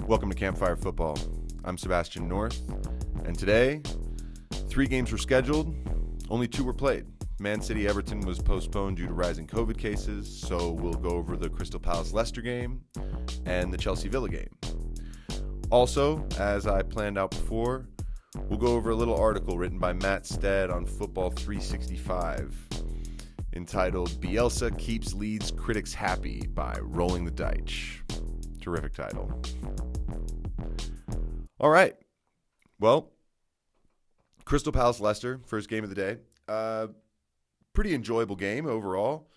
Welcome to Campfire Football. I'm Sebastian North, and today, 3 games were scheduled, only 2 were played. Man City Everton was postponed due to rising COVID cases, so we'll go over the Crystal Palace Leicester game and the Chelsea Villa game. Also, as I planned out before, we'll go over a little article written by Matt Stead on Football 365 entitled Bielsa Keeps Leeds Critics Happy by Rolling the Dice. Terrific title. All right. Well, Crystal Palace Leicester, first game of the day. Pretty enjoyable game overall.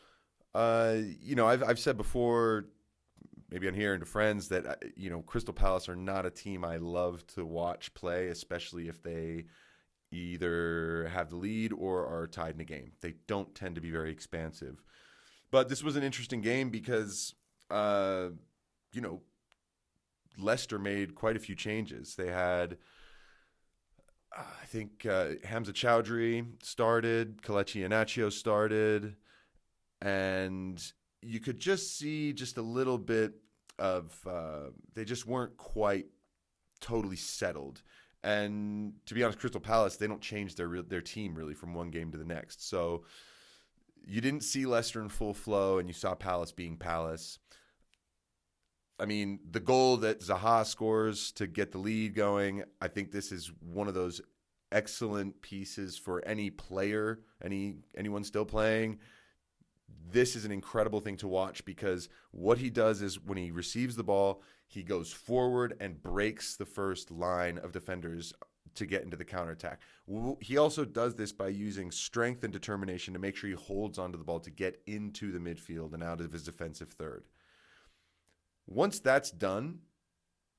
I've said before, maybe on here and to friends, that Crystal Palace are not a team I love to watch play, especially if they either have the lead or are tied in a game. They don't tend to be very expansive. But this was an interesting game because, Leicester made quite a few changes. They had, I think, Hamza Chowdhury started, Kelechi Iheanacho started, and you could just see just a little bit of they just weren't quite totally settled. And to be honest, Crystal Palace, they don't change their team really from one game to the next. So you didn't see Leicester in full flow, and you saw Palace being Palace. I mean, the goal that Zaha scores to get the lead going, I think this is one of those excellent pieces for any player, anyone still playing. This is an incredible thing to watch because what he does is when he receives the ball, he goes forward and breaks the first line of defenders to get into the counterattack. He also does this by using strength and determination to make sure he holds onto the ball to get into the midfield and out of his defensive third. Once that's done,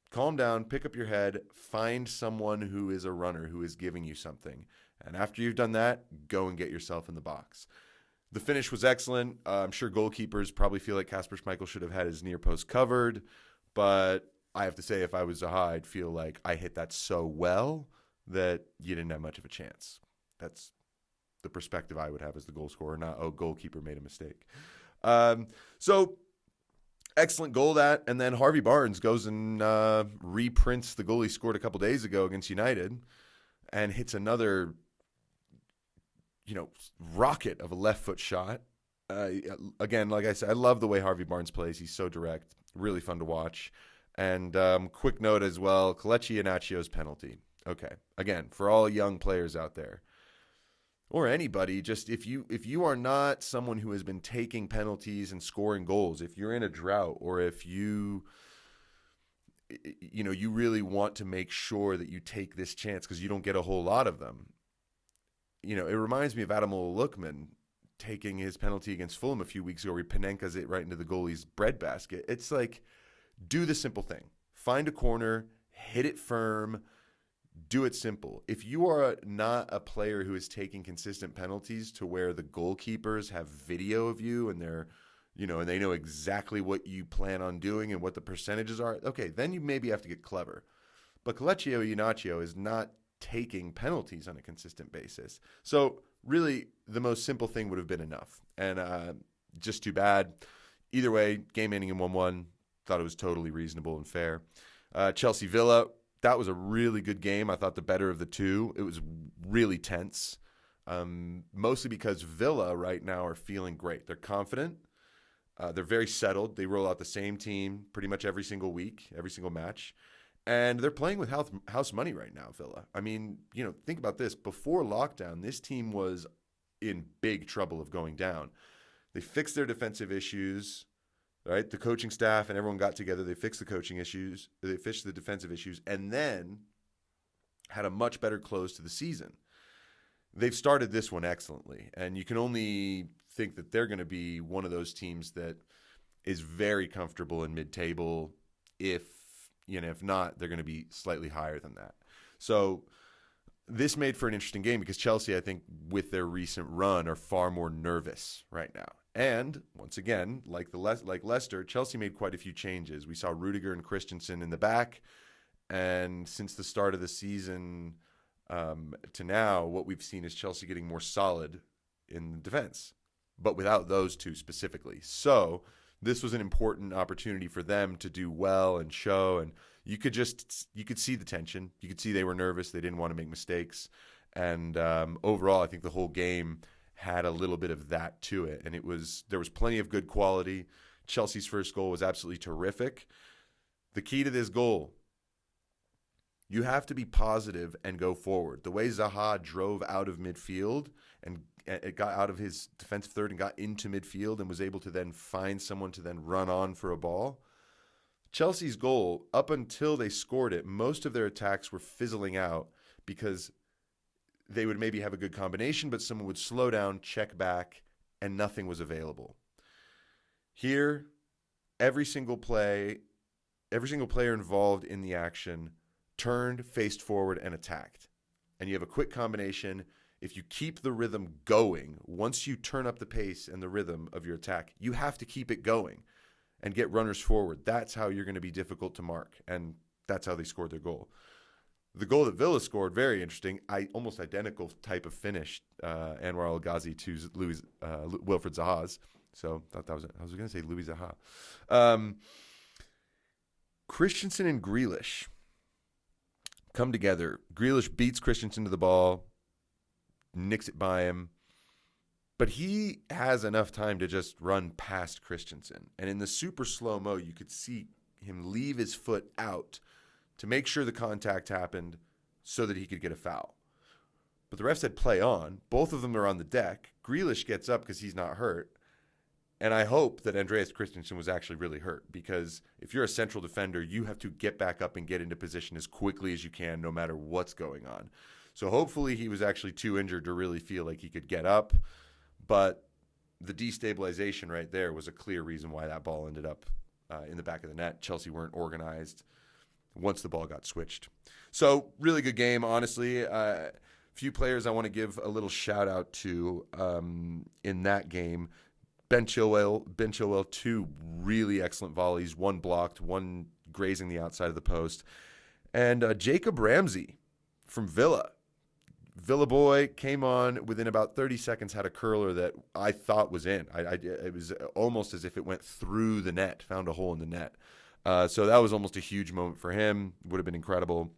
calm down, pick up your head, find someone who is a runner who is giving you something. And after you've done that, go and get yourself in the box. The finish was excellent. I'm sure goalkeepers probably feel like Kasper Schmeichel should have had his near post covered. But I have to say, if I was Zaha, I'd feel like I hit that so well that you didn't have much of a chance. That's the perspective I would have as the goal scorer, not, goalkeeper made a mistake. So excellent goal that, and then Harvey Barnes goes and reprints the goal he scored a couple days ago against United and hits another, rocket of a left foot shot. Again, like I said, I love the way Harvey Barnes plays. He's so direct, really fun to watch. And quick note as well, Kelechi Iheanacho's penalty. Okay, again, for all young players out there, or anybody, just if you are not someone who has been taking penalties and scoring goals, if you're in a drought, or if you really want to make sure that you take this chance because you don't get a whole lot of them. It reminds me of Ademola Lookman taking his penalty against Fulham a few weeks ago where he Panenkas it right into the goalie's breadbasket. It's like, do the simple thing. Find a corner, hit it firm, do it simple. If you are not a player who is taking consistent penalties to where the goalkeepers have video of you and they're, and they know exactly what you plan on doing and what the percentages are, okay, then you maybe have to get clever. But Kelechi Iheanacho is not taking penalties on a consistent basis. So really, the most simple thing would have been enough. And just too bad. Either way, game ending in 1-1. Thought it was totally reasonable and fair. Chelsea Villa, that was a really good game. I thought the better of the two. It was really tense, mostly because Villa right now are feeling great. They're confident. They're very settled. They roll out the same team pretty much every single week, every single match. And they're playing with house money right now, Villa. I mean, think about this. Before lockdown, this team was in big trouble of going down. They fixed their defensive issues, right? The coaching staff and everyone got together. They fixed the coaching issues. They fixed the defensive issues, and then had a much better close to the season. They've started this one excellently, and you can only think that they're going to be one of those teams that is very comfortable in mid-table. If not, they're going to be slightly higher than that. So this made for an interesting game because Chelsea, I think, with their recent run, are far more nervous right now. And once again, like Leicester, Chelsea made quite a few changes. We saw Rudiger and Christensen in the back, and since the start of the season to now, what we've seen is Chelsea getting more solid in the defense, but without those two specifically. So this was an important opportunity for them to do well and show. And, you could see the tension. You could see they were nervous. They didn't want to make mistakes. And overall, I think the whole game had a little bit of that to it. And there was plenty of good quality. Chelsea's first goal was absolutely terrific. The key to this goal, you have to be positive and go forward. The way Zaha drove out of midfield and it got out of his defensive third and got into midfield and was able to then find someone to then run on for a ball. Chelsea's goal, up until they scored it, most of their attacks were fizzling out because they would maybe have a good combination, but someone would slow down, check back, and nothing was available. Here, every single player involved in the action turned, faced forward, and attacked. And you have a quick combination. If you keep the rhythm going, once you turn up the pace and the rhythm of your attack, you have to keep it going and get runners forward. That's how you're going to be difficult to mark, and that's how they scored their goal. The goal that Villa scored, very interesting, almost identical type of finish, Anwar El-Ghazi to Wilfried Zaha's. So I was going to say Louis Zaha. Christensen and Grealish come together. Grealish beats Christensen to the ball, nicks it by him, but he has enough time to just run past Christensen. And in the super slow-mo, you could see him leave his foot out to make sure the contact happened so that he could get a foul. But the ref said play on. Both of them are on the deck. Grealish gets up because he's not hurt. And I hope that Andreas Christensen was actually really hurt, because if you're a central defender, you have to get back up and get into position as quickly as you can, no matter what's going on. So hopefully he was actually too injured to really feel like he could get up. But the destabilization right there was a clear reason why that ball ended up in the back of the net. Chelsea weren't organized once the ball got switched. So really good game, honestly. Few players I want to give a little shout out to in that game. Ben Chilwell, 2 really excellent volleys, 1 blocked, 1 grazing the outside of the post. And Jacob Ramsey from Villa. Villa boy came on within about 30 seconds, had a curler that I thought was in. It was almost as if it went through the net, found a hole in the net. So that was almost a huge moment for him. Would have been incredible.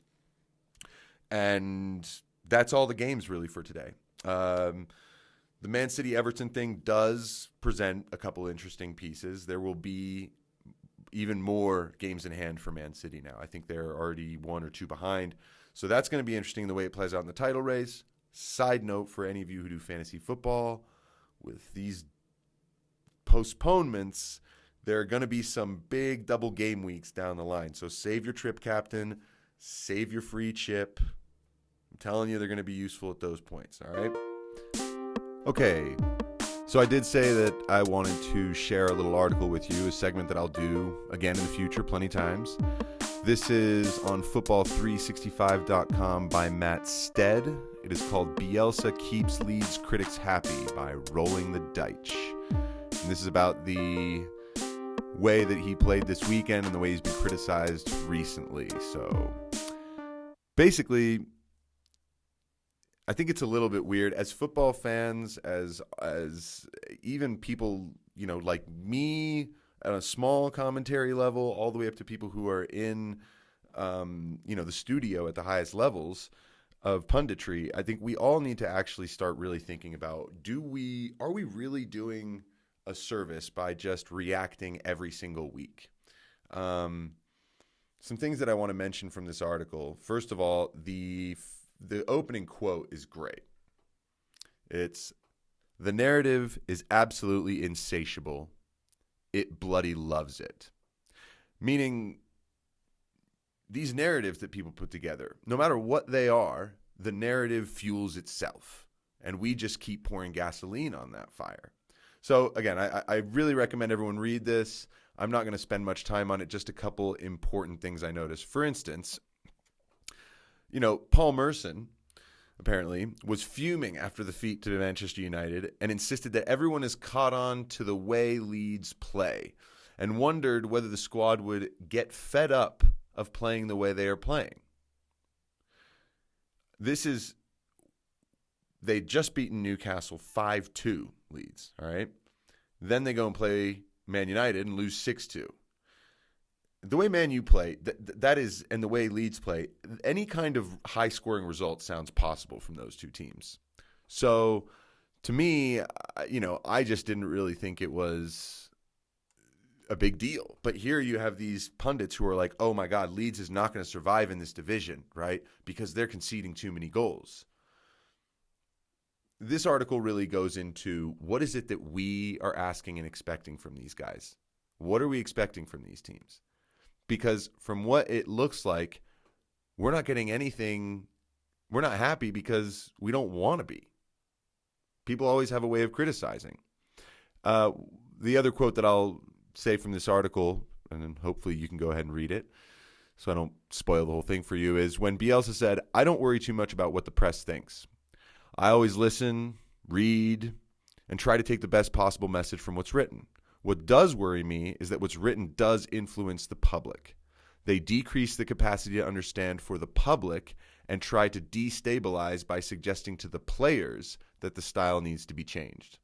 And that's all the games really for today. The Man City-Everton thing does present a couple interesting pieces. There will be even more games in hand for Man City now. I think they're already 1 or 2 behind. So that's going to be interesting the way it plays out in the title race. Side note for any of you who do fantasy football, with these postponements, there are going to be some big double game weeks down the line. So save your trip captain, save your free chip. I'm telling you, they're going to be useful at those points, all right? Okay, so I did say that I wanted to share a little article with you, a segment that I'll do again in the future plenty times. This is on football365.com by Matt Stead. It is called Bielsa Keeps Leeds Critics Happy by Rolling the Deitch. And this is about the way that he played this weekend and the way he's been criticized recently. So basically, I think it's a little bit weird as football fans, as even people, like me at a small commentary level, all the way up to people who are in, the studio at the highest levels of punditry. I think we all need to actually start really thinking about, are we really doing a service by just reacting every single week? Some things that I want to mention from this article. First of all, the opening quote is great. It's, "The narrative is absolutely insatiable. It bloody loves it." Meaning, these narratives that people put together, no matter what they are, the narrative fuels itself. And we just keep pouring gasoline on that fire. So, again, I really recommend everyone read this. I'm not going to spend much time on it. Just a couple important things I noticed. For instance, Paul Merson apparently was fuming after the defeat to Manchester United and insisted that everyone is caught on to the way Leeds play and wondered whether the squad would get fed up of playing the way they are playing. They'd just beaten Newcastle 5-2 Leeds, all right? Then they go and play Man United and lose 6-2. the way Man U play, that is, and the way Leeds play, any kind of high-scoring result sounds possible from those two teams. So, to me, I just didn't really think it was a big deal. But here you have these pundits who are like, oh my God, Leeds is not going to survive in this division, right? Because they're conceding too many goals. This article really goes into what is it that we are asking and expecting from these guys? What are we expecting from these teams? Because from what it looks like, we're not getting anything. We're not happy because we don't want to be. People always have a way of criticizing. The other quote that I'll say from this article, and then hopefully you can go ahead and read it so I don't spoil the whole thing for you, is when Bielsa said, "I don't worry too much about what the press thinks. I always listen, read, and try to take the best possible message from what's written. What does worry me is that what's written does influence the public. They decrease the capacity to understand for the public and try to destabilize by suggesting to the players that the style needs to be changed."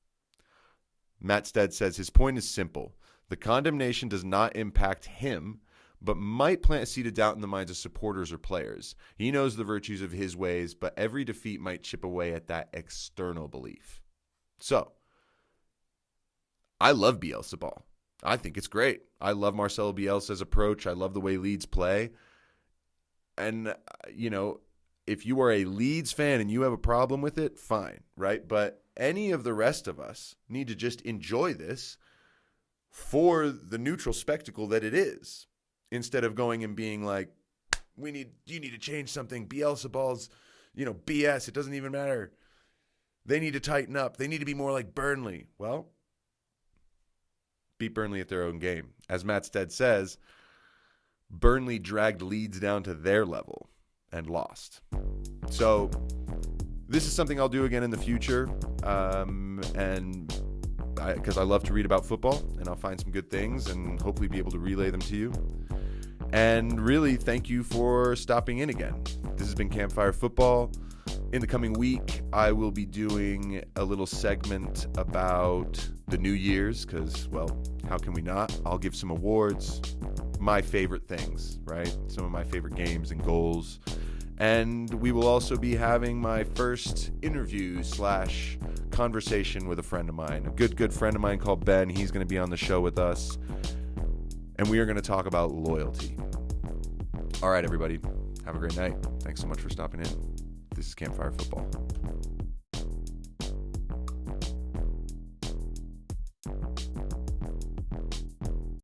Matt Stead says his point is simple. The condemnation does not impact him, but might plant a seed of doubt in the minds of supporters or players. He knows the virtues of his ways, but every defeat might chip away at that external belief. So, I love Bielsa ball. I think it's great. I love Marcelo Bielsa's approach. I love the way Leeds play. And, if you are a Leeds fan and you have a problem with it, fine, right? But any of the rest of us need to just enjoy this for the neutral spectacle that it is, instead of going and being like, you need to change something. Bielsa ball's, BS. It doesn't even matter. They need to tighten up. They need to be more like Burnley. Well, beat Burnley at their own game. As Matt Stead says, Burnley dragged Leeds down to their level and lost. So this is something I'll do again in the future, because I love to read about football, and I'll find some good things and hopefully be able to relay them to you. And really, thank you for stopping in again. This has been Campfire Football. In the coming week, I will be doing a little segment about the New Year's because, well, how can we not? I'll give some awards, my favorite things, right? Some of my favorite games and goals. And we will also be having my first interview / conversation with a friend of mine, a good friend of mine called Ben. He's going to be on the show with us, and we are going to talk about loyalty. All right, everybody. Have a great night. Thanks so much for stopping in. This is Campfire Football.